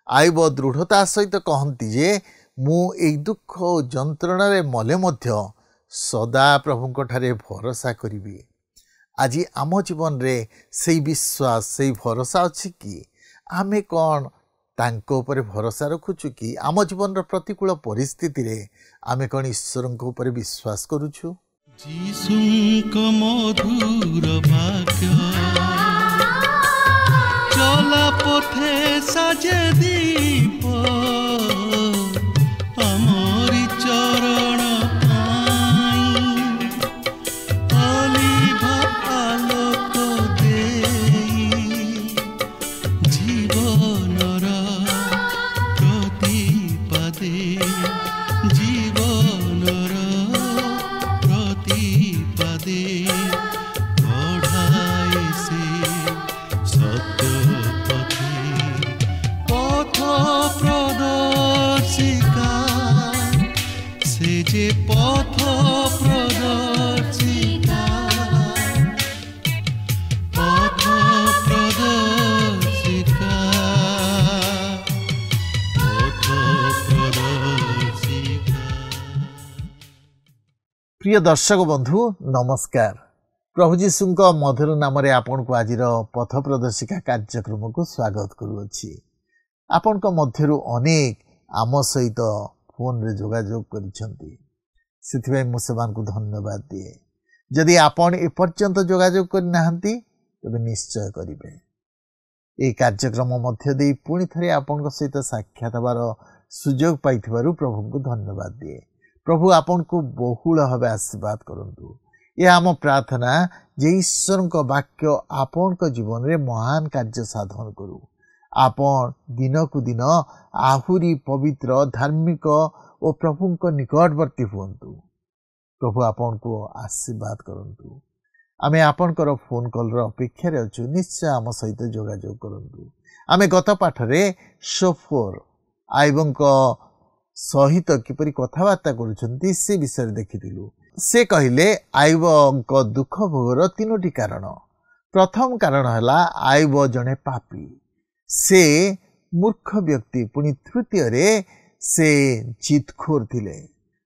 आयुब दृढ़ता सहित कहती जे मु ए दुख और जंत्रणा मले मध्य सदा प्रभुंक ठारे भरोसा करी। आज आम जीवन रे से विश्वास से भरोसा अच्छी कि आमे कौन तांको ऊपर भरोसा रखुचु कि आम जीवन प्रतिकूल परिस्थिति रे आमे कौन ईश्वर ऊपर विश्वास करुछु। मधुर वाक्य चला पथे साजे दीप आमरी चरण अलिभा आलोक देई जीवनर प्रतिपदे जीवनर प्रतिपदे बढ़ाए से सत्य पथ प्रदर्शिका से जे पथ प्रदर्शिका पथ प्रदर्शिका पथ प्रदर्शिका। प्रिय दर्शक बंधु नमस्कार। प्रभु जीशु मधुर नाम आपण को आज पथ प्रदर्शिका कार्यक्रम को स्वागत करुअछि। आपण को मध्यरु अनेक आम सहित फोन रे जोगाजोग करिसंती, सेथिबे मु सेमान को धन्यवाद दिए। जदि आपण ए पर्यंत जोगाजोग करि नाहंती तबे निश्चय करिवे। ए कार्यक्रम मध्य दे पुणी थरे आपण को सहित साक्षात हबार सुयोग पाइथिबारु प्रभु को धन्यवाद दिए। प्रभु आपण को बहुल भाव आशीर्वाद करंतु। यह आम प्रार्थना जे ईश्वर को वाक्य आपण को जीवन रे महान कार्य साधन करू। आपण दिन को दिन आहुरी पवित्र धार्मिक और प्रभु को निकटवर्ती हुंतु। प्रभु आपण को आशीर्वाद करंतु। आमे आपणकर फोन कॉल रो अपेक्षा रे अछु। निश्चय आम सहित जोगाजोग करंतु। आमे गत पाठ रे सोफोर आयुबंक सहित किपरि कथबार्ता करुछंती से विषय देखिथिलु। से कहिले आयुबंक दुख भोगर तीनोटी कारण। प्रथम कारण हला आयुब जने पापी, से मूर्ख व्यक्ति, पुणी तृतीय रे से जितखोर थिले।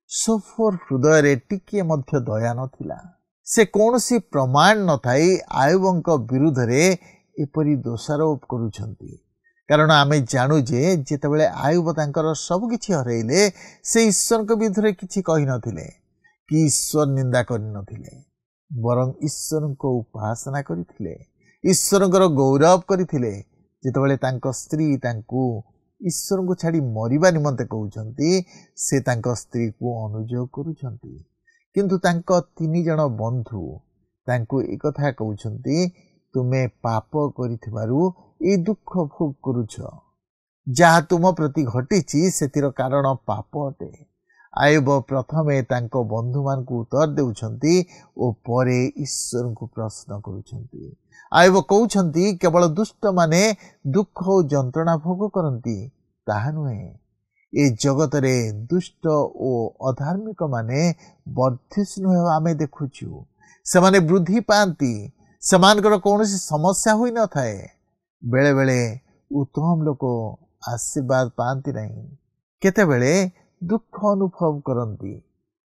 सोफोर हृदय रे टिके मध्य दया नथिला। से कौनसी प्रमाण न थाई आयुबंक विरुद्ध रे एपरि दोषारोप करुछंती। कारण आमे जानू जे जेतेबेले आयुब तांकर सब किछि हरैले से ईश्वर के विरुद्ध रे किछि कहि नथिले कि ईश्वर निंदा करि नथिले, बरं ईश्वर को उपासना करिथिले, ईश्वर को गौरव करिथिले। जेतेबेले तांको स्त्री तांको ईश्वर को छाड़ी मरिबा निमंते कहउछंती, से तांको स्त्री को अनुजोग करूछंती। किंतु तांको तीन जण बंधु तांको एक कथा कहउछंती, तुमे पाप करिथिबारु ए दुख भोग करूछ। जहा तुम प्रति घटिछि सेतिर कारण पाप अटे। आयुब प्रथमे तांको बंधु मान को उत्तर देउछंती ओ परे ईश्वर को प्रश्न करूछंती। आयुब कहउछंती केवल दुष्ट माने दुख और जंत्रणा भोग करंती ताहा नुहे। ए जगत रे दुष्ट और अधार्मिक माने वर्धिष्णु हेबा आमे देखुछु। सेमाने वृद्धि पांती, सेमानकर कौनसी समस्या हुई न थाए। बेले बेले उत्तम लोक आशीर्वाद पांती नहीं, केते बेले दुख अनुभव करंती।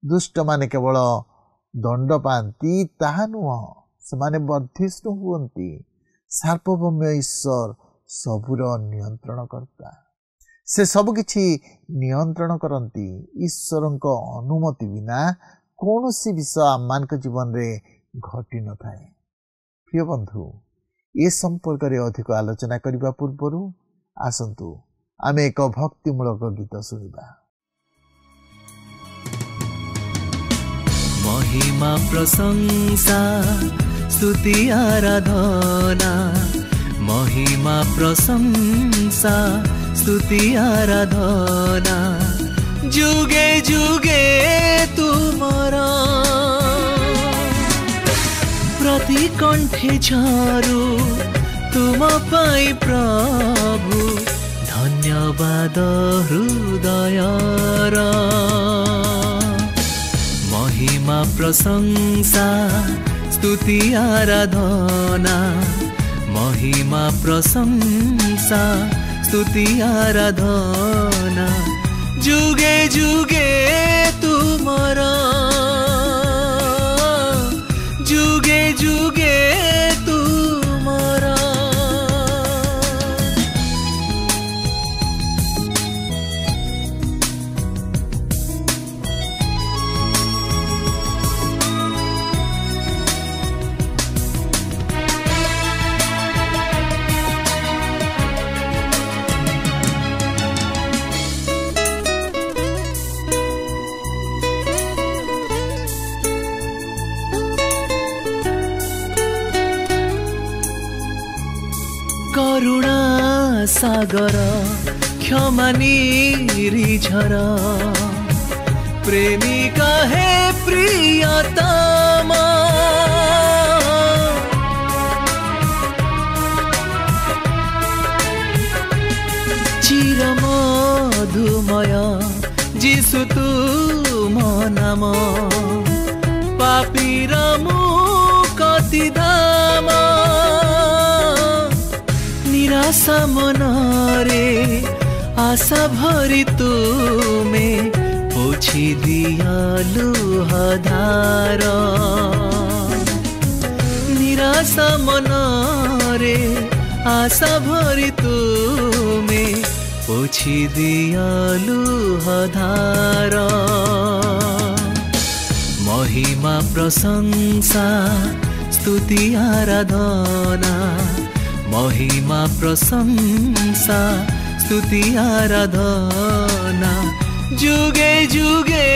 दुष्ट माने केवल दंड पांती ताहा नुह, सेमाने वर्धिष्णु हुअंती। सार्वभौम्य ईश्वर सबुर नियंत्रण करता, से सब किछि नियंत्रण करंती। ईश्वर को अनुमति बिना कौनसी विषय आम जीवन रे घटी न थाए। प्रिय बंधु, ए संपर्क रे अधिक आलोचना करिबा पूर्वरु आसंतु आमे एक भक्तिमूलक गीत सुनिबा। महिमा प्रशंसा स्तुति आराधना, महिमा प्रशंसा स्तुति आराधना, जुगे जुगे तुमरा प्रति कंठे झरू तुम पाई प्रभु। धन्यवाद हृदयर महिमा प्रशंसा स्तुति आराधना, महिमा प्रशंसा स्तुति आराधना जुगे जुगे तुमरा जुगे जुगे तुमरा। करुणा सागर क्षमा निरीझर प्रेमिका हे प्रियतमा चिर मधुमय जीशु तुम नाम पापीर मुक्ति धाम निराशा मनरे आशा भरी तुमे पोछि दिया लुहधार निराशा मनरे आशा भरी तुमे पोछि दिया लुहधार महिमा प्रशंसा स्तुति आराधना महिमा प्रशंसा स्तुति आराधना जुगे जुगे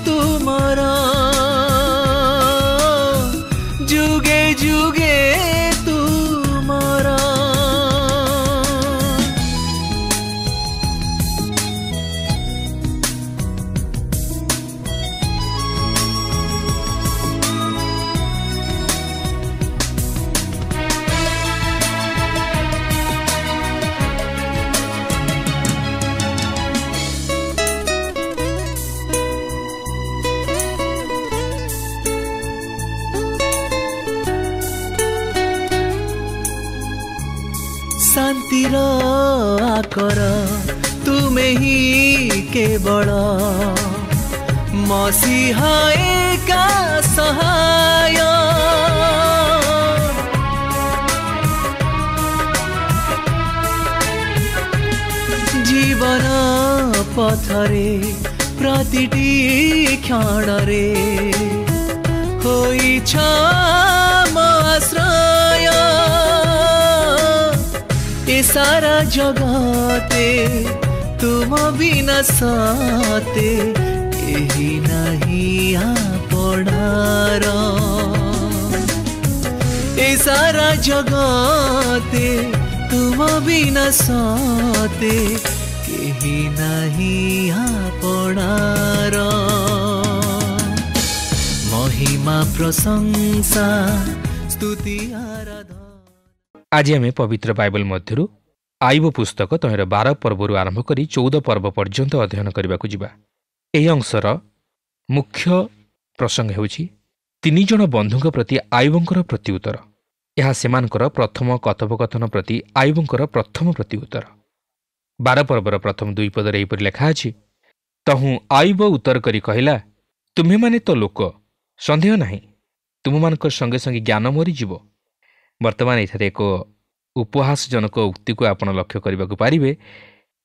तुमरा जुगे जुगे तुमरा। शांतिर आकर तुमे ही केवल मसीहा एका सहाय जीवन पथरे प्रतिटी क्षणरे होइछ आश्रय ए सारा जगते तुम बिना साते केही नहीं आपणार ए सारा जगते तुम बिना साते केही नहीं आपणार महिमा प्रशंसा स्तुति आराधना। आज आम पवित्र बाइबल मध्यरु आईब पुस्तक तहिर 12 पर्वरु आरंभ करी 14 पर्व पर्यंत अध्ययन करने को जिबा। एही अंशर मुख्य प्रसंग हेउछि 3 जण बंधुक प्रति आईबंकर प्रत्युत्तर। यह सेमानकर प्रथम कथोपकथन प्रति आईबंकर प्रथम प्रत्युत्तर। 12 पर्वर प्रथम 2 पदरे एपरि लेखा अछि, तहु आईब उत्तर करी कहिला, तुम्हे माने तो लोक, संदेह नाही, तुम मानकर संगे संगे ज्ञान मरी जीव। वर्तमान एठारे एक उपहासजनक उक्ति को आपण लक्ष्य करने को पारिबे।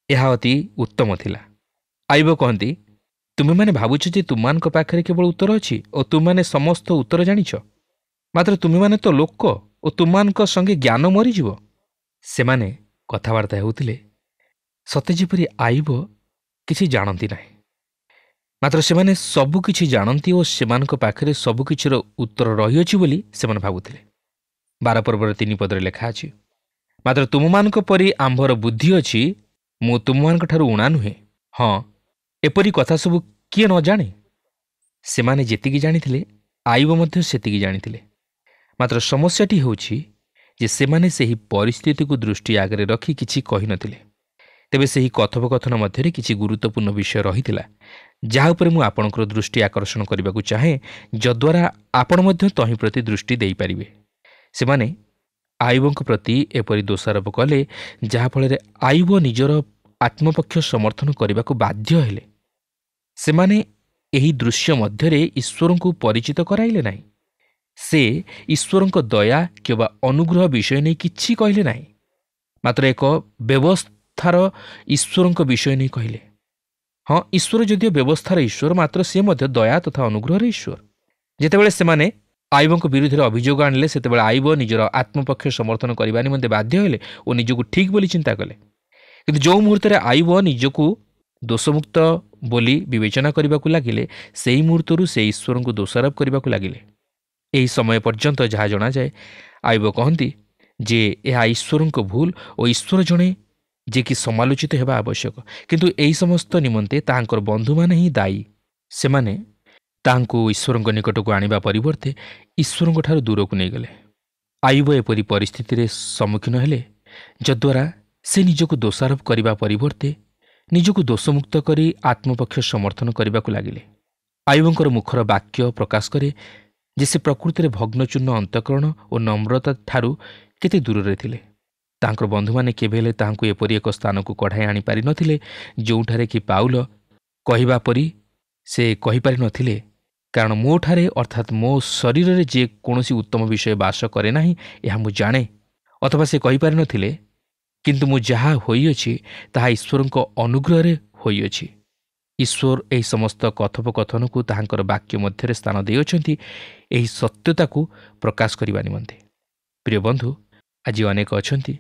यह अति उत्तम थिला। आईब कहती, तुम्हें माने भावुछ जे तुम पाखरे केवल उत्तर अच्छी और तुम समस्त उत्तर जानिछ, मात्र तुम्हें माने तो लोक और तुम संगे ज्ञान मरीजीव। से माने कथबार्ता हेउथिले सते जेपरि आईब किछि जानती नाही, मात्र से माने सबु किछि जानती और सेमानक पाखरे सबु किछिर उत्तर रहिअछि बोली सेमाने भाबुथिले। 12 पर्वर 3 पदरे लेखा अछि, मात्र तुममानक परि आंभर बुद्धि अछि, मु तुममानक ठारु उणा नुहे। हाँ, एपरि कथा सबु किए न जाने। सेमाने जेतिकी जानिथिले आईब मध्य सेतिकी जानिथिले, मात्र समस्याटी होछि जे सेमाने सेही परिस्थिति को दृष्टि आगरे रखी किछि कहि नथिले। तेबे सेही कथोपकथन मध्यरे किछि गुरुत्वपूर्ण विषय रहिथिला, जहा उपरे मु आपणकर दृष्टि आकर्षण करबाकू चाहे, जद्वारा आपण मध्य तहि प्रति दृष्टि देई पारिबे। सेमाने ଆଇବଙ୍କ ପ୍ରତି ଏପରି ଦୋଷାରୋପ କଲେ ଯାହାଫଳରେ ଆଇବ ନିଜର ଆତ୍ମପକ୍ଷ ସମର୍ଥନ କରିବାକୁ ବାଧ୍ୟ ହେଲେ। ସେମାନେ ଏହି ଦୃଶ୍ୟ ମଧ୍ୟରେ ଈଶ୍ୱରଙ୍କୁ ପରିଚିତ କରାଇଲେ ନାହିଁ। ସେ ଈଶ୍ୱରଙ୍କ ଦୟା କିମ୍ବା ଅନୁଗ୍ରହ ବିଷୟ ନେଇ କିଛି କହିଲେ ନାହିଁ, ମାତ୍ର ଏକ ବ୍ୟବସ୍ଥାର ଈଶ୍ୱରଙ୍କ ବିଷୟ ନେଇ କହିଲେ। ହଁ, ଈଶ୍ୱର ଯଦିଓ ବ୍ୟବସ୍ଥାର ଈଶ୍ୱର, ମାତ୍ର ସେ ମଧ୍ୟ ଦୟା ତଥା ଅନୁଗ୍ରହର ଈଶ୍ୱର। ଯେତେବେଳେ ସେମାନେ ଆଇବଙ୍କ ବିରୁଦ୍ଧରେ ଅଭିଯୋଗ ଆଣିଲେ, ସେତେବେଳେ ଆଇବ ନିଜର ଆତ୍ମପକ୍ଷ ସମର୍ଥନ କରିବା ନିମନ୍ତେ ବାଧ୍ୟ ହେଲେ ଓ ନିଜକୁ ଠିକ୍ ବୋଲି ଚିନ୍ତା କଲେ। କିନ୍ତୁ ଯେଉଁ ମୁହୂର୍ତ୍ତରେ ଆଇବ ନିଜକୁ ଦୋଷମୁକ୍ତ ବୋଲି ବିବେଚନା କରିବାକୁ ଲାଗିଲେ, ସେହି ମୁହୂର୍ତ୍ତରୁ ସେ ଈଶ୍ୱରଙ୍କୁ ଦୋଷାରୋପ କରିବାକୁ ଲାଗିଲେ। ଏହି ସମୟ ପର୍ଯ୍ୟନ୍ତ ଯାହା ଜଣାଯାଏ, ଆଇବ କହନ୍ତି ଯେ ଏହା ଈଶ୍ୱରଙ୍କ ଭୁଲ ଓ ଈଶ୍ୱର ଜଣେ ଯେ କି ସମାଲୋଚିତ ହେବା ଆବଶ୍ୟକ। କିନ୍ତୁ ଏହି ସମସ୍ତ ନିମନ୍ତେ ତାହାଙ୍କର ବନ୍ଧୁମାନେ ହିଁ ଦାୟୀ। ସେମାନେ ତାହାଙ୍କୁ ଈଶ୍ୱରଙ୍କ ନିକଟକୁ ଆଣିବା ପରିବର୍ତ୍ତେ ଈଶ୍ୱରଙ୍କ ଠାରୁ ଦୂରକୁ ନେଇଗଲେ। ଆଇବ ଏପରି ପରିସ୍ଥିତିରେ ସମ୍ମୁଖୀନ ହେଲେ ଯଦ୍ୱାରା ସେ ନିଜକୁ ଦୋଷାରୋପ କରିବା ପରିବର୍ତ୍ତେ ନିଜକୁ ଦୋଷମୁକ୍ତ କରି ଆତ୍ମପକ୍ଷ ସମର୍ଥନ କରିବାକୁ ଲାଗିଲେ। ଆଇବଙ୍କର ମୁଖର ବାକ୍ୟ ପ୍ରକାଶ କରେ ଯେ ସେ ପ୍ରକୃତିରେ ଭଗ୍ନଚୂର୍ଣ୍ଣ ଅନ୍ତଃକରଣ ଓ ନମ୍ରତା ଠାରୁ କେତେ ଦୂରରେ ଥିଲେ। ତାଙ୍କର ବନ୍ଧୁମାନେ କେବେ ହେଲେ ତାହାଙ୍କୁ ଏପରି ଏକ ସ୍ଥାନକୁ କଢ଼ାଇ ଆଣିପାରିନଥିଲେ ଯେଉଁଠାରେ କି ପାଉଲ କହିବା ପରି ସେ କହିପାରିନଥିଲେ, କାରଣ ମୋ ଠାରେ ଅର୍ଥାତ୍ ମୋ ଶରୀରରେ ଯେ କୌଣସି ଉତ୍ତମ ବିଷୟ ବାସ କରେ ନାହିଁ ଏହା ମୁଁ ଜାଣେ। ଅଥବା ସେ କହିପାରିନଥିଲେ, କିନ୍ତୁ ମୁଁ ଯାହା ହୋଇଅଛି ତାହା ଈଶ୍ୱରଙ୍କ ଅନୁଗ୍ରହରେ ହୋଇଅଛି। ଈଶ୍ୱର ଏହି ସମସ୍ତ କଥୋପକଥନକୁ ତାହାଙ୍କର ବାକ୍ୟ ମଧ୍ୟରେ ସ୍ଥାନ ଦେଇଅଛନ୍ତି ଏହି ସତ୍ୟତାକୁ ପ୍ରକାଶ କରିବା ନିମନ୍ତେ। ପ୍ରିୟ ବନ୍ଧୁ, ଆଜି ଅନେକ ଅଛନ୍ତି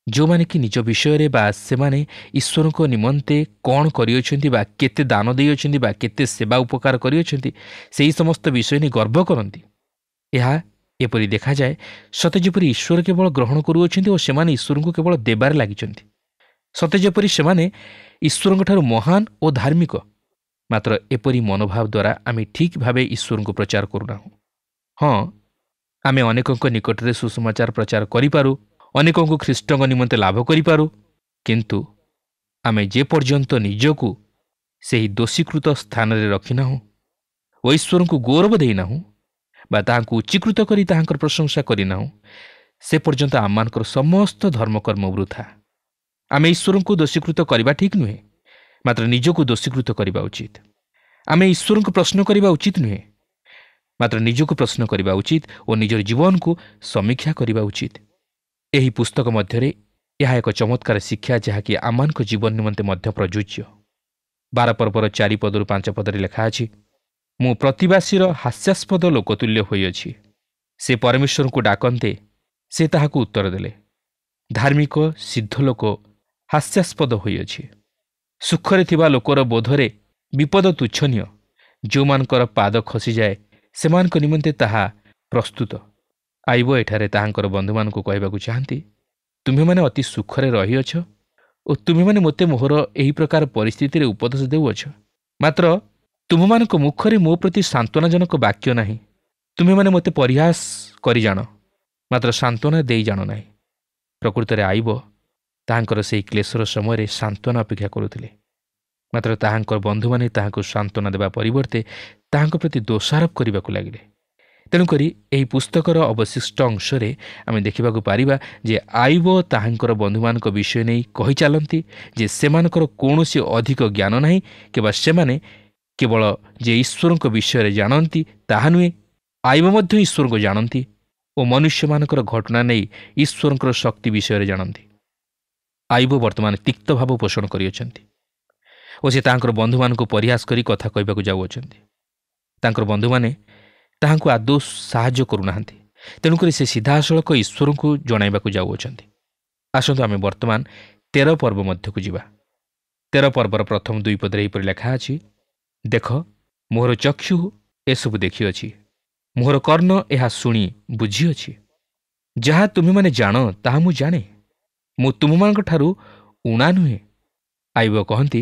ଯେଉଁମାନେ କି ନିଜ ବିଷୟରେ ବା ସେମାନେ ଈଶ୍ୱରଙ୍କ ନିମନ୍ତେ କ'ଣ କରିଅଛନ୍ତି ବା କେତେ ଦାନ ଦେଇଅଛନ୍ତି ବା କେତେ ସେବା ଉପକାର କରିଅଛନ୍ତି, ସେହି ସମସ୍ତ ବିଷୟ ନେଇ ଗର୍ବ କରନ୍ତି। ଏହା ଏପରି ଦେଖାଯାଏ ସତେ ଯେପରି ଈଶ୍ୱର କେବଳ ଗ୍ରହଣ କରୁଅଛନ୍ତି ଓ ସେମାନେ ଈଶ୍ୱରଙ୍କୁ କେବଳ ଦେବାରେ ଲାଗିଛନ୍ତି। ସତେ ଯେପରି ସେମାନେ ଈଶ୍ୱରଙ୍କଠାରୁ ମହାନ ଓ ଧାର୍ମିକ। ମାତ୍ର ଏପରି ମନୋଭାବ ଦ୍ୱାରା ଆମେ ଠିକ୍ ଭାବେ ଈଶ୍ୱରଙ୍କୁ ପ୍ରଚାର କରୁନାହୁଁ। ହଁ, ଆମେ ଅନେକଙ୍କ ନିକଟରେ ସୁସମାଚାର ପ୍ରଚାର କରିପାରୁ, ଅନେକଙ୍କୁ ଖ୍ରୀଷ୍ଟଙ୍କ ନିମନ୍ତେ ଲାଭ କରିପାରୁ, କିନ୍ତୁ ଆମେ ଯେପର୍ଯ୍ୟନ୍ତ ନିଜକୁ ସେହି ଦୋଷୀକୃତ ସ୍ଥାନରେ ରଖିନାହୁଁ ଓ ଈଶ୍ୱରଙ୍କୁ ଗୌରବ ଦେଇନାହୁଁ ବା ତାହାଙ୍କୁ ଉଚ୍ଚୀକୃତ କରି ତାହାଙ୍କର ପ୍ରଶଂସା କରିନାହୁଁ, ସେ ପର୍ଯ୍ୟନ୍ତ ଆମମାନଙ୍କର ସମସ୍ତ ଧର୍ମକର୍ମ ବୃଥା। ଆମେ ଈଶ୍ୱରଙ୍କୁ ଦୋଷୀକୃତ କରିବା ଠିକ୍ ନୁହେଁ, ମାତ୍ର ନିଜକୁ ଦୋଷୀକୃତ କରିବା ଉଚିତ। ଆମେ ଈଶ୍ୱରଙ୍କୁ ପ୍ରଶ୍ନ କରିବା ଉଚିତ ନୁହେଁ, ମାତ୍ର ନିଜକୁ ପ୍ରଶ୍ନ କରିବା ଉଚିତ ଓ ନିଜର ଜୀବନକୁ ସମୀକ୍ଷା କରିବା ଉଚିତ। ଏହି ପୁସ୍ତକ ମଧ୍ୟରେ ଏହା ଏକ ଚମତ୍କାର ଶିକ୍ଷା ଯାହାକି ଆମମାନଙ୍କ ଜୀବନ ନିମନ୍ତେ ମଧ୍ୟ ପ୍ରଯୁଜ୍ୟ। 12 ପର୍ବର 4 ପଦରୁ 5 ପଦରେ ଲେଖା ଅଛି, ମୁଁ ପ୍ରତିବାସୀର ହାସ୍ୟାସ୍ପଦ ଲୋକତୁଲ୍ୟ ହୋଇଅଛି। ସେ ପରମେଶ୍ୱରଙ୍କୁ ଡାକନ୍ତେ, ସେ ତାହାକୁ ଉତ୍ତର ଦେଲେ। ଧାର୍ମିକ ସିଦ୍ଧ ଲୋକ ହାସ୍ୟାସ୍ପଦ ହୋଇଅଛି। ସୁଖରେ ଥିବା ଲୋକର ବୋଧରେ ବିପଦ ତୁଚ୍ଛନୀୟ। ଯେଉଁମାନଙ୍କର ପାଦ ଖସିଯାଏ ସେମାନଙ୍କ ନିମନ୍ତେ ତାହା ପ୍ରସ୍ତୁତ। ଆଇବ ଏଠାରେ ତାହାଙ୍କର ବନ୍ଧୁମାନଙ୍କୁ କହିବାକୁ ଚାହାନ୍ତି, ତୁମେମାନେ ଅତି ସୁଖରେ ରହିଅଛ ଓ ତୁମେମାନେ ମୋତେ ମୋହର ଏହି ପ୍ରକାର ପରିସ୍ଥିତିରେ ଉପଦେଶ ଦେଉଅଛ, ମାତ୍ର ତୁମମାନଙ୍କ ମୁଖରେ ମୋ ପ୍ରତି ସାନ୍ତ୍ୱନାଜନକ ବାକ୍ୟ ନାହିଁ। ତୁମେମାନେ ମୋତେ ପରିହାସ କରି ଜାଣ, ମାତ୍ର ସାନ୍ତ୍ୱନା ଦେଇ ଜାଣ ନାହିଁ। ପ୍ରକୃତରେ ଆଇବ ତାହାଙ୍କର ସେହି କ୍ଲେଶର ସମୟରେ ସାନ୍ତ୍ୱନା ଅପେକ୍ଷା କରୁଥିଲେ, ମାତ୍ର ତାହାଙ୍କର ବନ୍ଧୁମାନେ ତାହାଙ୍କୁ ସାନ୍ତ୍ୱନା ଦେବା ପରିବର୍ତ୍ତେ ତାହାଙ୍କ ପ୍ରତି ଦୋଷାରୋପ କରିବାକୁ ଲାଗିଲେ। ତେଣୁକରି ଏହି ପୁସ୍ତକର ଅବଶିଷ୍ଟ ଅଂଶରେ ଆମେ ଦେଖିବାକୁ ପାରିବା ଯେ ଆଇବ ତାହାଙ୍କର ବନ୍ଧୁମାନଙ୍କ ବିଷୟ ନେଇ କହିଚାଲନ୍ତି ଯେ ସେମାନଙ୍କର କୌଣସି ଅଧିକ ଜ୍ଞାନ ନାହିଁ, କିମ୍ବା ସେମାନେ କେବଳ ଯେ ଈଶ୍ୱରଙ୍କ ବିଷୟରେ ଜାଣନ୍ତି ତାହା ନୁହେଁ, ଆଇବ ମଧ୍ୟ ଈଶ୍ୱରଙ୍କୁ ଜାଣନ୍ତି ଓ ମନୁଷ୍ୟମାନଙ୍କର ଘଟଣା ନେଇ ଈଶ୍ୱରଙ୍କର ଶକ୍ତି ବିଷୟରେ ଜାଣନ୍ତି। ଆଇବ ବର୍ତ୍ତମାନ ତିକ୍ତ ଭାବ ପୋଷଣ କରିଅଛନ୍ତି ଓ ସେ ତାଙ୍କର ବନ୍ଧୁମାନଙ୍କୁ ପରିହାସ କରି କଥା କହିବାକୁ ଯାଉଅଛନ୍ତି। ତାଙ୍କର ବନ୍ଧୁମାନେ ତାହାଙ୍କୁ ଆଦୌ ସାହାଯ୍ୟ କରୁନାହାନ୍ତି, ତେଣୁକରି ସେ ସିଧାସଳଖ ଈଶ୍ୱରଙ୍କୁ ଜଣାଇବାକୁ ଯାଉଅଛନ୍ତି। ଆସନ୍ତୁ ଆମେ ବର୍ତ୍ତମାନ 13 ପର୍ବ ମଧ୍ୟକୁ ଯିବା। 13 ପର୍ବର ପ୍ରଥମ 2 ପଦରେ ଏହିପରି ଲେଖା ଅଛି, ଦେଖ, ମୋହର ଚକ୍ଷୁ ଏସବୁ ଦେଖିଅଛି, ମୋହର କର୍ଣ୍ଣ ଏହା ଶୁଣି ବୁଝିଅଛି। ଯାହା ତୁମେମାନେ ଜାଣ ତାହା ମୁଁ ଜାଣେ, ମୁଁ ତୁମମାନଙ୍କ ଠାରୁ ଊଣା ନୁହେଁ। ଆଇବ କହନ୍ତି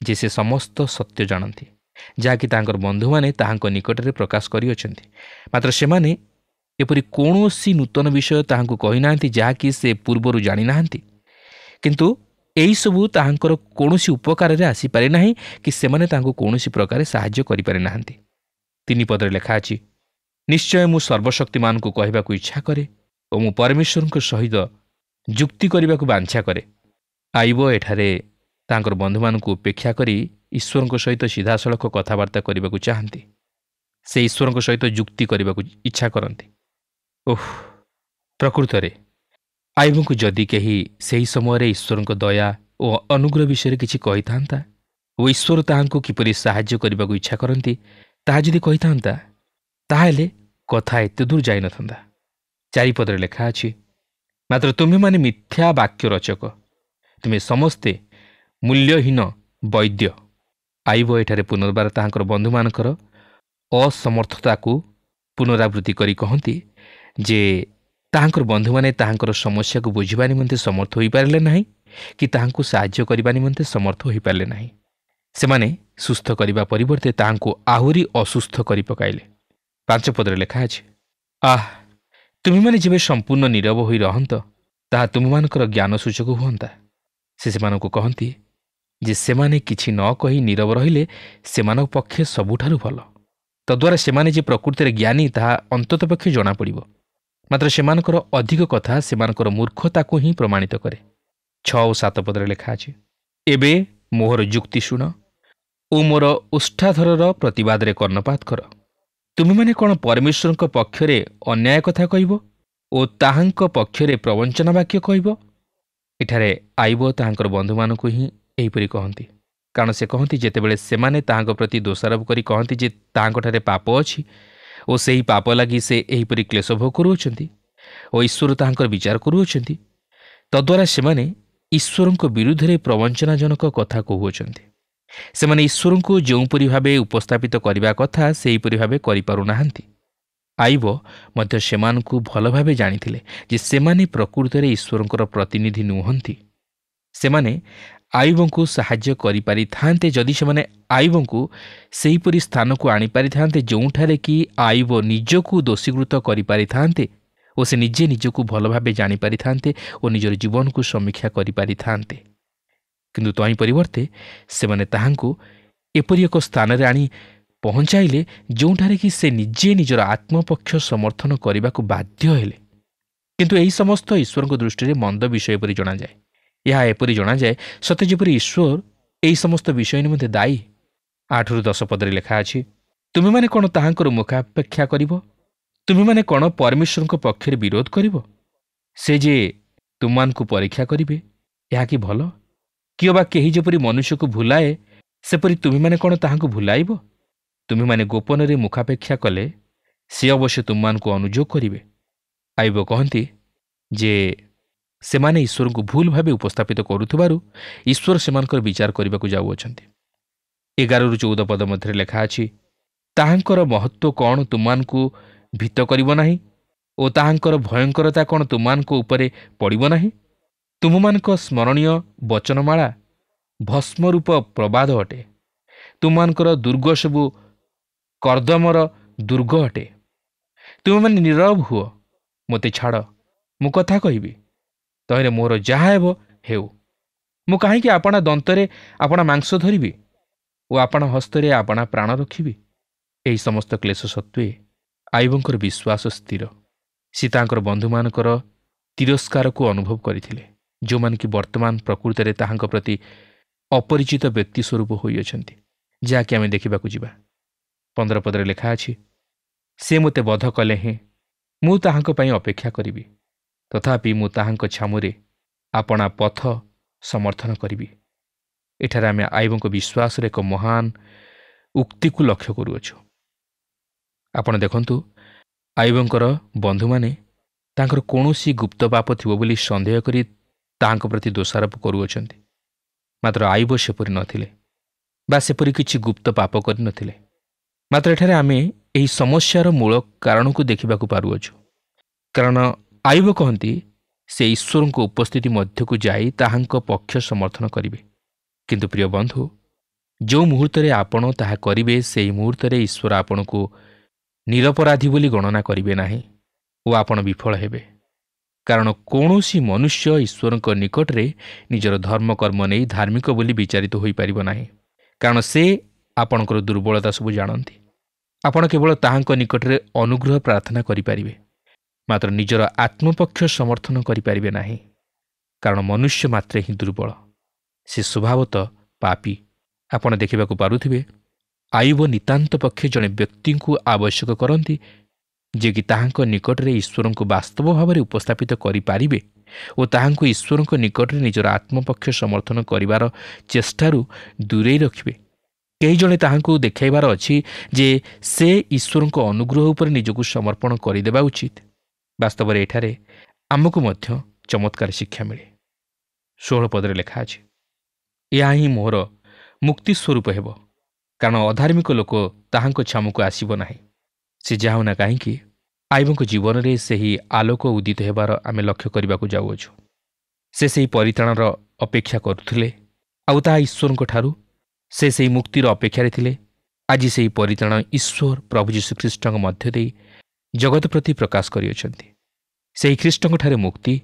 ଯେ ସେ ସମସ୍ତ ସତ୍ୟ ଜାଣନ୍ତି, ଯାହାକି ତାଙ୍କର ବନ୍ଧୁମାନେ ତାହାଙ୍କ ନିକଟରେ ପ୍ରକାଶ କରିଅଛନ୍ତି, ମାତ୍ର ସେମାନେ ଏପରି କୌଣସି ନୂତନ ବିଷୟ ତାହାଙ୍କୁ କହିନାହାନ୍ତି ଯାହାକି ସେ ପୂର୍ବରୁ ଜାଣିନାହାନ୍ତି। କିନ୍ତୁ ଏହିସବୁ ତାହାଙ୍କର କୌଣସି ଉପକାରରେ ଆସିପାରେ ନାହିଁ କି ସେମାନେ ତାଙ୍କୁ କୌଣସି ପ୍ରକାରେ ସାହାଯ୍ୟ କରିପାରି ନାହାନ୍ତି। 3 ପଦରେ ଲେଖା ଅଛି, ନିଶ୍ଚୟ ମୁଁ ସର୍ବଶକ୍ତିମାନଙ୍କୁ କହିବାକୁ ଇଚ୍ଛା କରେ, ଓ ମୁଁ ପରମେଶ୍ୱରଙ୍କ ସହିତ ଯୁକ୍ତି କରିବାକୁ ବାଞ୍ଛା କରେ। ଆଇବ ଏଠାରେ ତାଙ୍କର ବନ୍ଧୁମାନଙ୍କୁ ଉପେକ୍ଷା କରି ଈଶ୍ୱରଙ୍କ ସହିତ ସିଧାସଳଖ କଥାବାର୍ତ୍ତା କରିବାକୁ ଚାହାନ୍ତି। ସେ ଈଶ୍ୱରଙ୍କ ସହିତ ଯୁକ୍ତି କରିବାକୁ ଇଚ୍ଛା କରନ୍ତି। ପ୍ରକୃତରେ ଆଇବଙ୍କୁ ଯଦି କେହି ସେହି ସମୟରେ ଈଶ୍ୱରଙ୍କ ଦୟା ଓ ଅନୁଗ୍ରହ ବିଷୟରେ କିଛି କହିଥାନ୍ତା ଓ ଈଶ୍ୱର ତାହାଙ୍କୁ କିପରି ସାହାଯ୍ୟ କରିବାକୁ ଇଚ୍ଛା କରନ୍ତି ତାହା ଯଦି କହିଥାନ୍ତା, ତାହେଲେ କଥା ଏତେ ଦୂର ଯାଇନଥାନ୍ତା। 4 ପଦରେ ଲେଖା ଅଛି, ମାତ୍ର ତୁମେମାନେ ମିଥ୍ୟା ବାକ୍ୟ ରଚକ, ତୁମେ ସମସ୍ତେ ମୂଲ୍ୟହୀନ ବୈଦ୍ୟ। ଆଇବ ଏଠାରେ ପୁନର୍ବାର ତାହାଙ୍କର ବନ୍ଧୁମାନଙ୍କର ଅସମର୍ଥତାକୁ ପୁନରାବୃତ୍ତି କରି କହନ୍ତି ଯେ ତାହାଙ୍କର ବନ୍ଧୁମାନେ ତାହାଙ୍କର ସମସ୍ୟାକୁ ବୁଝିବା ନିମନ୍ତେ ସମର୍ଥ ହୋଇପାରିଲେ ନାହିଁ କି ତାହାଙ୍କୁ ସାହାଯ୍ୟ କରିବା ନିମନ୍ତେ ସମର୍ଥ ହୋଇପାରିଲେ ନାହିଁ। ସେମାନେ ସୁସ୍ଥ କରିବା ପରିବର୍ତ୍ତେ ତାହାଙ୍କୁ ଆହୁରି ଅସୁସ୍ଥ କରି ପକାଇଲେ। 5 ପଦରେ ଲେଖା ଅଛି, ତୁମେମାନେ ଯେବେ ସମ୍ପୂର୍ଣ୍ଣ ନୀରବ ହୋଇ ରହନ୍ତ ତାହା ତୁମମାନଙ୍କର ଜ୍ଞାନ ସୂଚକ ହୁଅନ୍ତା। ସେ ସେମାନଙ୍କୁ କହନ୍ତି ଯେ ସେମାନେ କିଛି ନ କହି ନୀରବ ରହିଲେ ସେମାନଙ୍କ ପକ୍ଷେ ସବୁଠାରୁ ଭଲ। ତଦ୍ୱାରା ସେମାନେ ଯେ ପ୍ରକୃତିରେ ଜ୍ଞାନୀ ତାହା ଅନ୍ତତଃ ପକ୍ଷେ ଜଣାପଡ଼ିବ। ମାତ୍ର ସେମାନଙ୍କର ଅଧିକ କଥା ସେମାନଙ୍କର ମୂର୍ଖତାକୁ ହିଁ ପ୍ରମାଣିତ କରେ। 6 ଓ 7 ପଦରେ ଲେଖା ଅଛି, ଏବେ ମୋହର ଯୁକ୍ତି ଶୁଣ ଓ ମୋର ଓଷ୍ଠାଧରର ପ୍ରତିବାଦରେ କର୍ଣ୍ଣପାତ କର। ତୁମେମାନେ କ'ଣ ପରମେଶ୍ୱରଙ୍କ ପକ୍ଷରେ ଅନ୍ୟାୟ କଥା କହିବ ଓ ତାହାଙ୍କ ପକ୍ଷରେ ପ୍ରବଞ୍ଚନା ବାକ୍ୟ କହିବ? ଏଠାରେ ଆଇବ ତାହାଙ୍କର ବନ୍ଧୁମାନଙ୍କୁ ହିଁ ଏହିପରି କହନ୍ତି, କାରଣ ସେ କହନ୍ତି ଯେତେବେଳେ ସେମାନେ ତାହାଙ୍କ ପ୍ରତି ଦୋଷାରୋପ କରି କହନ୍ତି ଯେ ତାହାଙ୍କଠାରେ ପାପ ଅଛି ଓ ସେହି ପାପ ଲାଗି ସେ ଏହିପରି କ୍ଲେଶ ଭୋଗ କରୁଅଛନ୍ତି ଓ ଈଶ୍ୱର ତାହାଙ୍କର ବିଚାର କରୁଅଛନ୍ତି, ତଦ୍ୱାରା ସେମାନେ ଈଶ୍ୱରଙ୍କ ବିରୁଦ୍ଧରେ ପ୍ରବଞ୍ଚନାଜନକ କଥା କହୁଅଛନ୍ତି। ସେମାନେ ଈଶ୍ୱରଙ୍କୁ ଯେଉଁପରି ଭାବେ ଉପସ୍ଥାପିତ କରିବା କଥା ସେହିପରି ଭାବେ କରିପାରୁନାହାନ୍ତି। ଆଇବ ମଧ୍ୟ ସେମାନଙ୍କୁ ଭଲ ଭାବେ ଜାଣିଥିଲେ ଯେ ସେମାନେ ପ୍ରକୃତରେ ଈଶ୍ୱରଙ୍କର ପ୍ରତିନିଧି ନୁହନ୍ତି। ସେମାନେ ଆଇବଙ୍କୁ ସାହାଯ୍ୟ କରିପାରିଥାନ୍ତେ ଯଦି ସେମାନେ ଆଇବଙ୍କୁ ସେହିପରି ସ୍ଥାନକୁ ଆଣିପାରିଥାନ୍ତେ ଯେଉଁଠାରେ କି ଆଇବ ନିଜକୁ ଦୋଷୀକୃତ କରିପାରିଥାନ୍ତେ ଓ ସେ ନିଜେ ନିଜକୁ ଭଲ ଭାବେ ଜାଣିପାରିଥାନ୍ତେ ଓ ନିଜର ଜୀବନକୁ ସମୀକ୍ଷା କରିପାରିଥାନ୍ତେ। କିନ୍ତୁ ତହିଁ ପରିବର୍ତ୍ତେ ସେମାନେ ତାହାଙ୍କୁ ଏପରି ଏକ ସ୍ଥାନରେ ଆଣି ପହଞ୍ଚାଇଲେ ଯେଉଁଠାରେ କି ସେ ନିଜେ ନିଜର ଆତ୍ମପକ୍ଷ ସମର୍ଥନ କରିବାକୁ ବାଧ୍ୟ ହେଲେ। କିନ୍ତୁ ଏହି ସମସ୍ତ ଈଶ୍ୱରଙ୍କ ଦୃଷ୍ଟିରେ ମନ୍ଦ ବିଷୟ ପରି ଜଣାଯାଏ। ଏହା ଏପରି ଜଣାଯାଏ ସତେ ଯେପରି ଈଶ୍ୱର ଏହି ସମସ୍ତ ବିଷୟ ନିମନ୍ତେ ଦାୟୀ। 8ରୁ 10 ପଦରେ ଲେଖା ଅଛି, ତୁମେମାନେ କ'ଣ ତାହାଙ୍କର ମୁଖାପେକ୍ଷା କରିବ? ତୁମେମାନେ କ'ଣ ପରମେଶ୍ୱରଙ୍କ ପକ୍ଷରେ ବିରୋଧ କରିବ? ସେ ଯେ ତୁମମାନଙ୍କୁ ପରୀକ୍ଷା କରିବେ, ଏହା କି ଭଲ? କିଏ ବା କେହି ଯେପରି ମନୁଷ୍ୟକୁ ଭୁଲାଏ ସେପରି ତୁମେମାନେ କ'ଣ ତାହାଙ୍କୁ ଭୁଲାଇବ? ତୁମେମାନେ ଗୋପନରେ ମୁଖାପେକ୍ଷା କଲେ ସେ ଅବଶ୍ୟ ତୁମମାନଙ୍କୁ ଅନୁଯୋଗ କରିବେ। ଆଇବ କହନ୍ତି ଯେ ସେମାନେ ଈଶ୍ୱରଙ୍କୁ ଭୁଲ ଭାବେ ଉପସ୍ଥାପିତ କରୁଥିବାରୁ ଈଶ୍ୱର ସେମାନଙ୍କର ବିଚାର କରିବାକୁ ଯାଉଅଛନ୍ତି। 11ରୁ 14 ପଦ ମଧ୍ୟରେ ଲେଖା ଅଛି, ତାହାଙ୍କର ମହତ୍ଵ କ'ଣ ତୁମମାନଙ୍କୁ ଭୀତ କରିବ ନାହିଁ ଓ ତାହାଙ୍କର ଭୟଙ୍କରତା କ'ଣ ତୁମମାନଙ୍କ ଉପରେ ପଡ଼ିବ ନାହିଁ? ତୁମମାନଙ୍କ ସ୍ମରଣୀୟ ବଚନମାଳା ଭସ୍ମରୂପ ପ୍ରବାଦ ଅଟେ। ତୁମମାନଙ୍କର ଦୁର୍ଗ ସବୁ କର୍ଦ୍ଦମର ଦୁର୍ଗ ଅଟେ। ତୁମେମାନେ ନୀରବ ହୁଅ, ମୋତେ ଛାଡ଼, ମୁଁ କଥା କହିବି। ତହିଁରେ ମୋର ଯାହା ହେବ ହେଉ। ମୁଁ କାହିଁକି ଆପଣା ଦନ୍ତରେ ଆପଣା ମାଂସ ଧରିବି ଓ ଆପଣା ହସ୍ତରେ ଆପଣା ପ୍ରାଣ ରଖିବି? ଏହି ସମସ୍ତ କ୍ଲେଶ ସତ୍ତ୍ୱେ ଆଇବଙ୍କର ବିଶ୍ୱାସ ସ୍ଥିର। ସେ ତାଙ୍କର ବନ୍ଧୁମାନଙ୍କର ତିରସ୍କାରକୁ ଅନୁଭବ କରିଥିଲେ, ଯେଉଁମାନେ କି ବର୍ତ୍ତମାନ ପ୍ରକୃତରେ ତାହାଙ୍କ ପ୍ରତି ଅପରିଚିତ ବ୍ୟକ୍ତି ସ୍ୱରୂପ ହୋଇଅଛନ୍ତି, ଯାହାକି ଆମେ ଦେଖିବାକୁ ଯିବା। 15 ପଦରେ ଲେଖା ଅଛି, ସେ ମୋତେ ବଧ କଲେ ହେଁ ମୁଁ ତାହାଙ୍କ ପାଇଁ ଅପେକ୍ଷା କରିବି, ତଥାପି ମୁଁ ତାହାଙ୍କ ଛାମୁରେ ଆପଣା ପଥ ସମର୍ଥନ କରିବି। ଏଠାରେ ଆମେ ଆଇବଙ୍କ ବିଶ୍ୱାସର ଏକ ମହାନ ଉକ୍ତିକୁ ଲକ୍ଷ୍ୟ କରୁଅଛୁ। ଆପଣ ଦେଖନ୍ତୁ, ଆଇବଙ୍କର ବନ୍ଧୁମାନେ ତାଙ୍କର କୌଣସି ଗୁପ୍ତ ପାପ ଥିବ ବୋଲି ସନ୍ଦେହ କରି ତାହାଙ୍କ ପ୍ରତି ଦୋଷାରୋପ କରୁଅଛନ୍ତି। ମାତ୍ର ଆଇବ ସେପରି ନଥିଲେ ବା ସେପରି କିଛି ଗୁପ୍ତ ପାପ କରିନଥିଲେ। ମାତ୍ର ଏଠାରେ ଆମେ ଏହି ସମସ୍ୟାର ମୂଳ କାରଣକୁ ଦେଖିବାକୁ ପାରୁଅଛୁ। କାରଣ ଆଇବ କହନ୍ତି ସେ ଈଶ୍ୱରଙ୍କ ଉପସ୍ଥିତି ମଧ୍ୟକୁ ଯାଇ ତାହାଙ୍କ ପକ୍ଷ ସମର୍ଥନ କରିବେ। କିନ୍ତୁ ପ୍ରିୟ ବନ୍ଧୁ, ଯେଉଁ ମୁହୂର୍ତ୍ତରେ ଆପଣ ତାହା କରିବେ ସେହି ମୁହୂର୍ତ୍ତରେ ଈଶ୍ୱର ଆପଣଙ୍କୁ ନିରପରାଧୀ ବୋଲି ଗଣନା କରିବେ ନାହିଁ ଓ ଆପଣ ବିଫଳ ହେବେ। କାରଣ କୌଣସି ମନୁଷ୍ୟ ଈଶ୍ୱରଙ୍କ ନିକଟରେ ନିଜର ଧର୍ମକର୍ମ ନେଇ ଧାର୍ମିକ ବୋଲି ବିଚାରିତ ହୋଇପାରିବ ନାହିଁ, କାରଣ ସେ ଆପଣଙ୍କର ଦୁର୍ବଳତା ସବୁ ଜାଣନ୍ତି। ଆପଣ କେବଳ ତାହାଙ୍କ ନିକଟରେ ଅନୁଗ୍ରହ ପ୍ରାର୍ଥନା କରିପାରିବେ। ମାତ୍ର ନିଜର ଆତ୍ମପକ୍ଷ ସମର୍ଥନ କରିପାରିବେ ନାହିଁ, କାରଣ ମନୁଷ୍ୟ ମାତ୍ରେ ହିଁ ଦୁର୍ବଳ, ସେ ସ୍ୱଭାବତଃ ପାପୀ। ଆପଣ ଦେଖିବାକୁ ପାରୁଥିବେ, ଆୟୁବ ନିତାନ୍ତ ପକ୍ଷେ ଜଣେ ବ୍ୟକ୍ତିଙ୍କୁ ଆବଶ୍ୟକ କରନ୍ତି ଯିଏକି ତାହାଙ୍କ ନିକଟରେ ଈଶ୍ୱରଙ୍କୁ ବାସ୍ତବ ଭାବରେ ଉପସ୍ଥାପିତ କରିପାରିବେ ଓ ତାହାଙ୍କୁ ଈଶ୍ୱରଙ୍କ ନିକଟରେ ନିଜର ଆତ୍ମପକ୍ଷ ସମର୍ଥନ କରିବାର ଚେଷ୍ଟାରୁ ଦୂରେଇ ରଖିବେ। କେହି ଜଣେ ତାହାଙ୍କୁ ଦେଖାଇବାର ଅଛି ଯେ ସେ ଈଶ୍ୱରଙ୍କ ଅନୁଗ୍ରହ ଉପରେ ନିଜକୁ ସମର୍ପଣ କରିଦେବା ଉଚିତ। ବାସ୍ତବରେ ଏଠାରେ ଆମକୁ ମଧ୍ୟ ଚମତ୍କାର ଶିକ୍ଷା ମିଳେ। 16 ପଦରେ ଲେଖା ଅଛି, ଏହା ହିଁ ମୋହର ମୁକ୍ତି ସ୍ୱରୂପ ହେବ, କାରଣ ଅଧାର୍ମିକ ଲୋକ ତାହାଙ୍କ ଛାମୁକୁ ଆସିବ ନାହିଁ। ସେ ଯାଉନା କାହିଁକି, ଆୟୁବଙ୍କ ଜୀବନରେ ସେହି ଆଲୋକ ଉଦିତ ହେବାର ଆମେ ଲକ୍ଷ୍ୟ କରିବାକୁ ଯାଉଅଛୁ। ସେ ସେହି ପରିତ୍ରାଣର ଅପେକ୍ଷା କରୁଥିଲେ, ଆଉ ତାହା ଈଶ୍ୱରଙ୍କ ଠାରୁ। ସେ ସେହି ମୁକ୍ତିର ଅପେକ୍ଷାରେ ଥିଲେ। ଆଜି ସେହି ପରିତ୍ରାଣ ଈଶ୍ୱର ପ୍ରଭୁ ଯୀଶୁଖ୍ରୀଷ୍ଟଙ୍କ ମଧ୍ୟ ଦେଇ ଜଗତ ପ୍ରତି ପ୍ରକାଶ କରିଅଛନ୍ତି। ସେହି ଖ୍ରୀଷ୍ଟଙ୍କଠାରେ ମୁକ୍ତି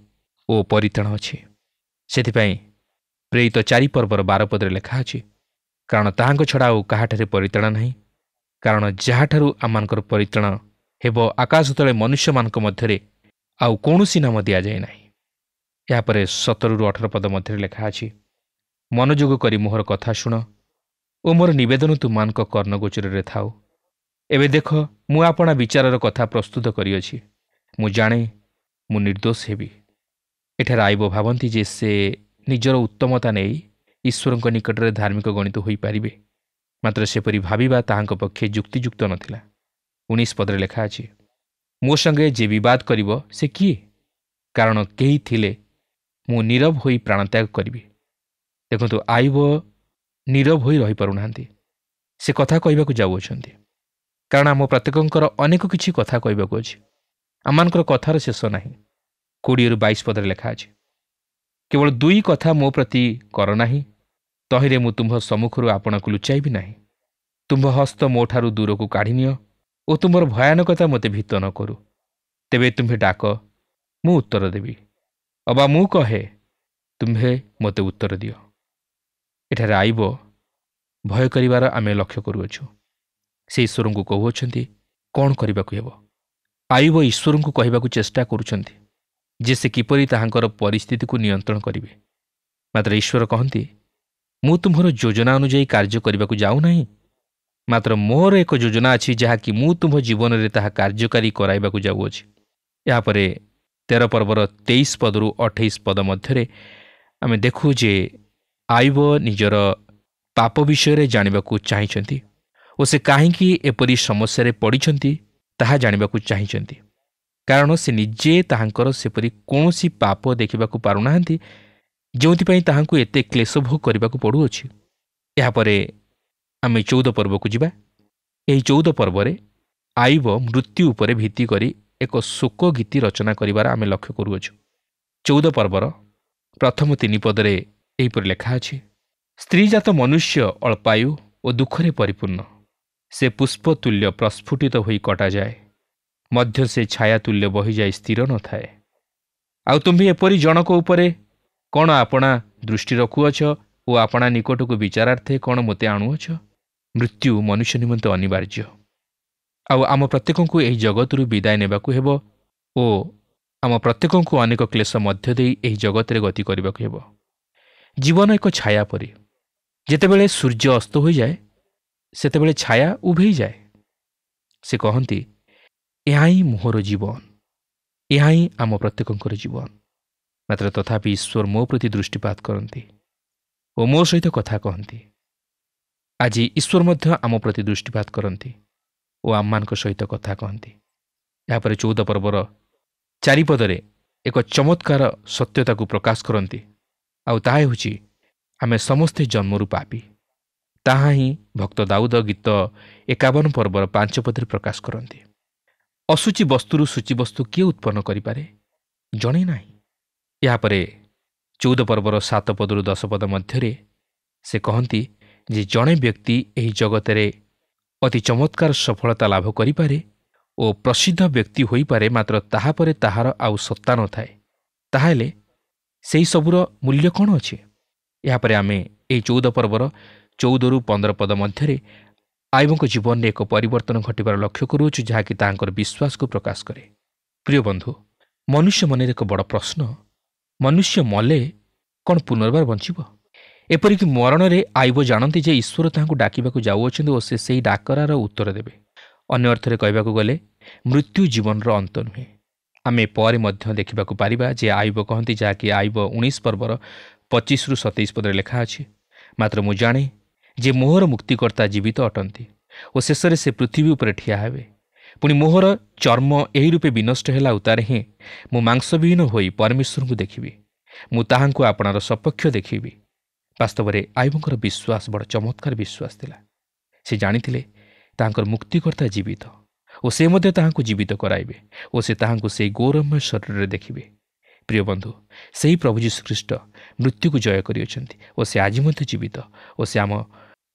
ଓ ପରିତ୍ରାଣ ଅଛି। ସେଥିପାଇଁ ପ୍ରେରିତ 4 ପର୍ବର 12 ପଦରେ ଲେଖା ଅଛି, କାରଣ ତାହାଙ୍କ ଛଡ଼ା ଆଉ କାହାଠାରେ ପରିତ୍ରାଣ ନାହିଁ, କାରଣ ଯାହାଠାରୁ ଆମମାନଙ୍କର ପରିତ୍ରାଣ ହେବ ଆକାଶ ତଳେ ମନୁଷ୍ୟମାନଙ୍କ ମଧ୍ୟରେ ଆଉ କୌଣସି ନାମ ଦିଆଯାଏ ନାହିଁ। ଏହାପରେ 17ରୁ 18 ପଦ ମଧ୍ୟରେ ଲେଖା ଅଛି, ମନୋଯୋଗ କରି ମୋହର କଥା ଶୁଣ ଓ ମୋର ନିବେଦନ ତୁମମାନଙ୍କ କର୍ଣ୍ଣଗୋଚରରେ ଥାଉ। ଏବେ ଦେଖ, ମୁଁ ଆପଣା ବିଚାରର କଥା ପ୍ରସ୍ତୁତ କରିଅଛି। ମୁଁ ଜାଣେ ମୁଁ ନିର୍ଦ୍ଦୋଷ ହେବି। ଏଠାରେ ଆୟୁବ ଭାବନ୍ତି ଯେ ସେ ନିଜର ଉତ୍ତମତା ନେଇ ଈଶ୍ୱରଙ୍କ ନିକଟରେ ଧାର୍ମିକ ଗଣିତ ହୋଇପାରିବେ, ମାତ୍ର ସେପରି ଭାବିବା ତାହାଙ୍କ ପକ୍ଷେ ଯୁକ୍ତିଯୁକ୍ତ ନଥିଲା। 19 ପଦରେ ଲେଖା ଅଛି, ମୋ ସଙ୍ଗେ ଯେ ବିବାଦ କରିବ ସେ କିଏ? କାରଣ କେହି ଥିଲେ ମୁଁ ନୀରବ ହୋଇ ପ୍ରାଣତ୍ୟାଗ କରିବି। ଦେଖନ୍ତୁ, ଆୟୁବ ନୀରବ ହୋଇ ରହିପାରୁନାହାନ୍ତି। ସେ କଥା କହିବାକୁ ଯାଉଅଛନ୍ତି, କାରଣ ଆମ ପ୍ରତ୍ୟେକଙ୍କର ଅନେକ କିଛି କଥା କହିବାକୁ ଅଛି। ଆମମାନଙ୍କର କଥାର ଶେଷ ନାହିଁ। 20ରୁ 22 ପଦରେ ଲେଖା ଅଛି, କେବଳ 2 କଥା ମୋ ପ୍ରତି କର ନାହିଁ, ତହିଁରେ ମୁଁ ତୁମ୍ଭ ସମ୍ମୁଖରୁ ଆପଣଙ୍କୁ ଲୁଚାଇବି ନାହିଁ। ତୁମ୍ଭ ହସ୍ତ ମୋ ଠାରୁ ଦୂରକୁ କାଢ଼ିନିଅ ଓ ତୁମ୍ଭର ଭୟାନକତା ମୋତେ ଭୀତ ନ କରୁ। ତେବେ ତୁମ୍ଭେ ଡାକ, ମୁଁ ଉତ୍ତର ଦେବି, ଅବା ମୁଁ କହେ, ତୁମ୍ଭେ ମୋତେ ଉତ୍ତର ଦିଅ। ଏଠାରେ ଆୟୁବ ଭୟ କରିବାର ଆମେ ଲକ୍ଷ୍ୟ କରୁଅଛୁ। ସେ ଈଶ୍ୱରଙ୍କୁ କହୁଅଛନ୍ତି କ'ଣ କରିବାକୁ ହେବ। ଆୟୁବ ଈଶ୍ୱରଙ୍କୁ କହିବାକୁ ଚେଷ୍ଟା କରୁଛନ୍ତି ଯେ ସେ କିପରି ତାହାଙ୍କର ପରିସ୍ଥିତିକୁ ନିୟନ୍ତ୍ରଣ କରିବେ, ମାତ୍ର ଈଶ୍ୱର କହନ୍ତି, ମୁଁ ତୁମ୍ଭର ଯୋଜନା ଅନୁଯାୟୀ କାର୍ଯ୍ୟ କରିବାକୁ ଯାଉନାହିଁ, ମାତ୍ର ମୋର ଏକ ଯୋଜନା ଅଛି ଯାହାକି ମୁଁ ତୁମ୍ଭ ଜୀବନରେ ତାହା କାର୍ଯ୍ୟକାରୀ କରାଇବାକୁ ଯାଉଅଛି। ଏହାପରେ 13 ପର୍ବର 23 ପଦରୁ 28 ପଦ ମଧ୍ୟରେ ଆମେ ଦେଖୁ ଯେ ଆୟୁବ ନିଜର ପାପ ବିଷୟରେ ଜାଣିବାକୁ ଚାହିଁଛନ୍ତି ଓ ସେ କାହିଁକି ଏପରି ସମସ୍ୟାରେ ପଡ଼ିଛନ୍ତି ତାହା ଜାଣିବାକୁ ଚାହିଁଛନ୍ତି, କାରଣ ସେ ନିଜେ ତାହାଙ୍କର ସେପରି କୌଣସି ପାପ ଦେଖିବାକୁ ପାରୁନାହାନ୍ତି ଯେଉଁଥିପାଇଁ ତାହାଙ୍କୁ ଏତେ କ୍ଲେଶ ଭୋଗ କରିବାକୁ ପଡ଼ୁଅଛି। ଏହାପରେ ଆମେ 14 ପର୍ବକୁ ଯିବା। ଏହି 14 ପର୍ବରେ ଆୟୁବ ମୃତ୍ୟୁ ଉପରେ ଭିତ୍ତି କରି ଏକ ଶୋକ ଗୀତି ରଚନା କରିବାର ଆମେ ଲକ୍ଷ୍ୟ କରୁଅଛୁ। 14 ପର୍ବର ପ୍ରଥମ 3 ପଦରେ ଏହିପରି ଲେଖା ଅଛି, ସ୍ତ୍ରୀଜାତ ମନୁଷ୍ୟ ଅଳ୍ପାୟୁ ଓ ଦୁଃଖରେ ପରିପୂର୍ଣ୍ଣ। ସେ ପୁଷ୍ପ ତୁଲ୍ୟ ପ୍ରସ୍ଫୁଟିତ ହୋଇ କଟାଯାଏ, ମଧ୍ୟ ସେ ଛାୟା ତୁଲ୍ୟ ବହିଯାଇ ସ୍ଥିର ନଥାଏ। ଆଉ ତୁମ୍ଭେ ଏପରି ଜଣକ ଉପରେ କ'ଣ ଆପଣା ଦୃଷ୍ଟି ରଖୁଅଛ ଓ ଆପଣା ନିକଟକୁ ବିଚାରାର୍ଥେ କ'ଣ ମୋତେ ଆଣୁଅଛ? ମୃତ୍ୟୁ ମନୁଷ୍ୟ ନିମନ୍ତେ ଅନିବାର୍ଯ୍ୟ, ଆଉ ଆମ ପ୍ରତ୍ୟେକଙ୍କୁ ଏହି ଜଗତରୁ ବିଦାୟ ନେବାକୁ ହେବ ଓ ଆମ ପ୍ରତ୍ୟେକଙ୍କୁ ଅନେକ କ୍ଲେଶ ମଧ୍ୟ ଦେଇ ଏହି ଜଗତରେ ଗତି କରିବାକୁ ହେବ। ଜୀବନ ଏକ ଛାୟା ପରି। ଯେତେବେଳେ ସୂର୍ଯ୍ୟ ଅସ୍ତ ହୋଇଯାଏ ସେତେବେଳେ ଛାୟା ଉଭେଇଯାଏ। ସେ କହନ୍ତି, ଏହା ହିଁ ମୋହର ଜୀବନ, ଏହା ହିଁ ଆମ ପ୍ରତ୍ୟେକଙ୍କର ଜୀବନ। ମାତ୍ର ତଥାପି ଈଶ୍ୱର ମୋ ପ୍ରତି ଦୃଷ୍ଟିପାତ କରନ୍ତି ଓ ମୋ ସହିତ କଥା କହନ୍ତି। ଆଜି ଈଶ୍ୱର ମଧ୍ୟ ଆମ ପ୍ରତି ଦୃଷ୍ଟିପାତ କରନ୍ତି ଓ ଆମମାନଙ୍କ ସହିତ କଥା କହନ୍ତି। ଏହାପରେ 14 ପର୍ବର 4 ପଦରେ ଏକ ଚମତ୍କାର ସତ୍ୟତାକୁ ପ୍ରକାଶ କରନ୍ତି, ଆଉ ତାହା ହେଉଛି ଆମେ ସମସ୍ତେ ଜନ୍ମରୁ ପାପୀ। ତାହା ହିଁ ଭକ୍ତ ଦାଉଦ ଗୀତ 51 ପର୍ବର 5 ପଦରେ ପ୍ରକାଶ କରନ୍ତି। ଅଶୁଚି ବସ୍ତୁରୁ ସୂଚୀବସ୍ତୁ କିଏ ଉତ୍ପନ୍ନ କରିପାରେ? ଜଣେ ନାହିଁ। ଏହାପରେ 14 ପର୍ବର 7 ପଦରୁ 10 ପଦ ମଧ୍ୟରେ ସେ କହନ୍ତି ଯେ ଜଣେ ବ୍ୟକ୍ତି ଏହି ଜଗତରେ ଅତି ଚମତ୍କାର ସଫଳତା ଲାଭ କରିପାରେ ଓ ପ୍ରସିଦ୍ଧ ବ୍ୟକ୍ତି ହୋଇପାରେ, ମାତ୍ର ତାହାପରେ ତାହାର ଆଉ ସତ୍ତା ନଥାଏ। ତାହେଲେ ସେହି ସବୁର ମୂଲ୍ୟ କ'ଣ ଅଛି? ଏହାପରେ ଆମେ ଏହି 14 ପର୍ବର 14ରୁ 15 ପଦ ମଧ୍ୟରେ ଆୟୁବଙ୍କ ଜୀବନରେ ଏକ ପରିବର୍ତ୍ତନ ଘଟିବାର ଲକ୍ଷ୍ୟ କରୁଅଛୁ, ଯାହାକି ତାହାଙ୍କର ବିଶ୍ୱାସକୁ ପ୍ରକାଶ କରେ। प्रिय बंधु, मनुष्य मन एक बड़ प्रश्न, मनुष्य मले कौन पुनर्बार बंचिब? एपरिक मरण रे आईब जानती जे ईश्वर ताहां डाकिबाकू जाउअछन्ति ओ से डाकरार उत्तर देबे। अन्य अर्थरे कहबाकू गले मृत्यु जीवनर अंत नुहे। आमे पर मध्य देखिबाकू पारिबा जे आईब कहती जहाँकि आईब 19 पर्वर 25 ରୁ 27 पदरे लेखा अछि। मात्र मु जाने जे मोहर मुक्तिकर्ता जीवित अटंती और शेष से पृथ्वी उपर ठिया हेबे। पुणी मोहर चर्म एही रूपे विनष्ट हेला उतारे ही मु मांसविहीन होई परमेश्वर को देखिबी, मु ताहांकु आपणार सपक्ष देखिबी। वास्तव में आईबंकर विश्वास बड़ चमत्कार विश्वास थिला। से जानिथिले ताहांकर मुक्तिकर्ता जीवित और से मध्य ताहांकु जीवित कराइबे और से ताहांकु से गौरवमय शरीर रे देखिबे। प्रिय बंधु, सही प्रभु यीशु ख्रीष्ट मृत्यु को जय करियछन्ति और से आज मध्य जीवित और से आम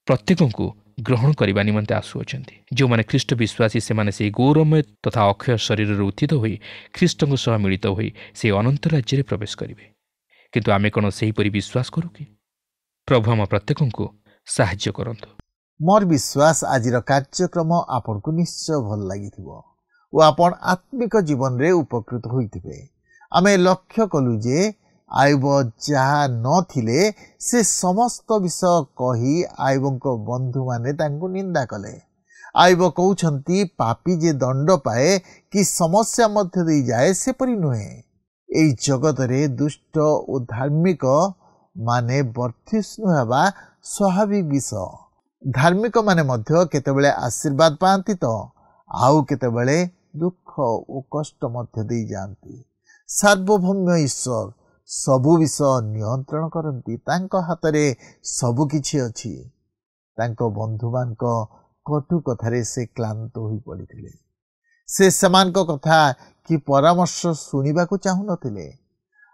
प्रत्येकଙ୍କୁ ग्रहण करने निमंते आसुअछन्ति। जो माने ख्रीष्ट विश्वासी से माने से गौरवमय तथा अक्षय शरीर उत्थित होई ख्रीष्टଙ୍କ सह मिलित होई से अनंत राज्य रे प्रवेश करिवे। किंतु आमे कोन सही परि विश्वास करू कि? प्रभु हम प्रत्येकଙ୍କୁ साहाय्य करंतु। मोर विश्वास आजिर कार्यक्रम आपनको निश्चय भल लागिथिबो ओ आपण आत्मिक जीवन रे उपकृत होइथिबे। आमे लक्ष्य कलु जे आईब जहा नथिले से समस्त विषय कही आईबंक बंधु माने तांको निंदा कले। आईब कहउछंती पापी जे दंड पाए कि समस्या मध्य दे जाए से परि नुहे। एई जगत रे दुष्ट और धार्मिक माने वर्धिष्णु हेबा स्वाभाविक विषय। धार्मिक माने मध्य केतेबेले आशीर्वाद पाती तो आउ केतेबेले दुख और कष्ट मध्य दे जाती। सार्वभौम्य ईश्वर सबु विषय नियंत्रण करती, तांको हाथ रे सबु किछि अछि। तांको बंधु मानक कटु कथारे से क्लांत होई पड़िथिले। से समान को कथा कि परामर्श सुनिबा को चाहु नथिले।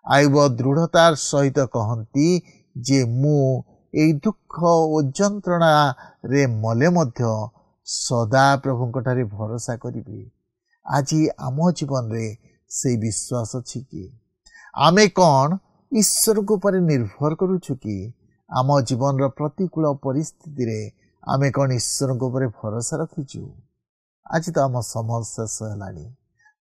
आईब दृढ़तार सहित कहंती जे मु एई दुख ओ जंत्रणा रे मले मध्य सदा प्रभुंकठारे भरोसा करिबी। आजी आम जीवन रे से विश्वास अछि कि आमे कौन ईश्वर को पर निर्भर करूछु कि आम जीवन रो प्रतिकूल परिस्थिति रे आमे कौन ईश्वर को पर भरोसा रखिछु? आज तो आम समय शेष हेलानी।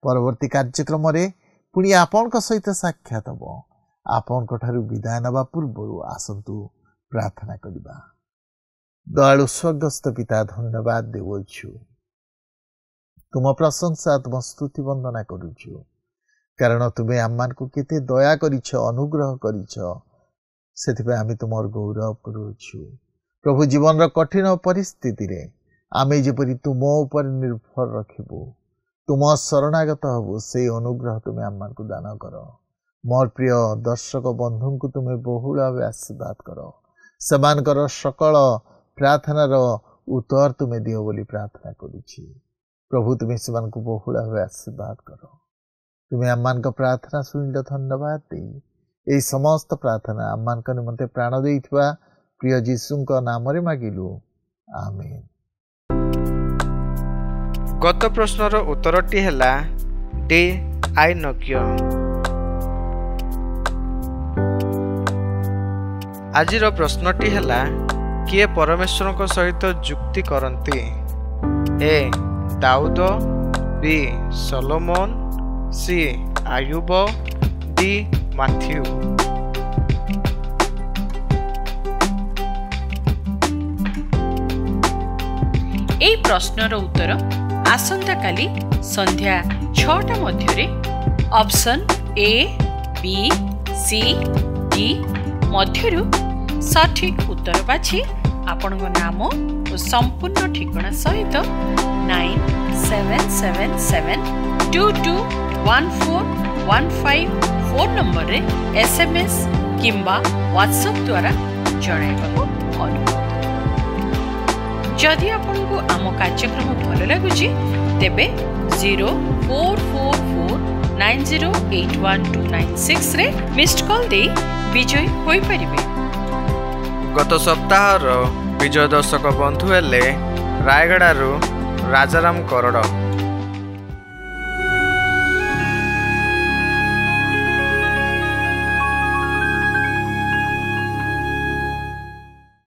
परवर्ती कार्यक्रम रे पुणी आपनक सहित साक्षात हबो। आपनक ठारु विदाय नबा पूर्व आसंतु प्रार्थना करिबा। दयालु स्वर्गस्थ पिता, धन्यवाद देउछु। तुम प्रशंसा तुम स्तुति वंदना करूछु, कारण तुम्हें आम मान को केते दया करिछ, अनुग्रह करिछ। सेथिबे आमे तुमर गौरव करूछु। प्रभु जीवन रो कठिन परिस्थिति रे आमे जेपरि तुम ऊपर निर्भर रखिबो, तुम शरणागत हबो, से अनुग्रह तुम्हें आम मान को दान कर। मोर प्रिय दर्शक बंधु को तुम्हें बहुल भाव आशीर्वाद कर। सेमानकर सकल प्रार्थनार उत्तर तुम्हें दियो बोली प्रार्थना करुछि। प्रभु तुम्हें सेमान को बहुल भाव आशीर्वाद कर। तुम्हें आम का प्रार्थना शुणिल धन्यवाद दे समस्त प्रार्थना आम निमंते प्राण देइथवा प्रिय जीशुंक नाम रे मागिलु, आमेन। गत प्रश्नर उत्तरटी हैला डे आई नक्य। आजिर प्रश्नटी हैला किए परमेश्वर को सहित जुक्ति करती? A Dawood, B Solomon, C Ayub, D Matthew. এই প্রশ্নর উত্তর আসন্তা কালি সন্ধ্যা 6টা মধ্যে option A, B, C, D মধ্যরু সঠিক উত্তর বাছি আপনার নাম ও সম্পূর্ণ ঠিকনা সহিত 9777221415 ফোন নম্বরে SMS কিংবা WhatsApp দ্বারা জଣାইବାକୁ অনুরোধ। जदि आपको आम कार्यक्रम भल लगुच तेबे 0444908126 रे मिस्ड कॉल दे विजय होई परिबे। गत सप्ताहर विजय दर्शक बंधु हेले रायगड़ारू राजाराम करड़।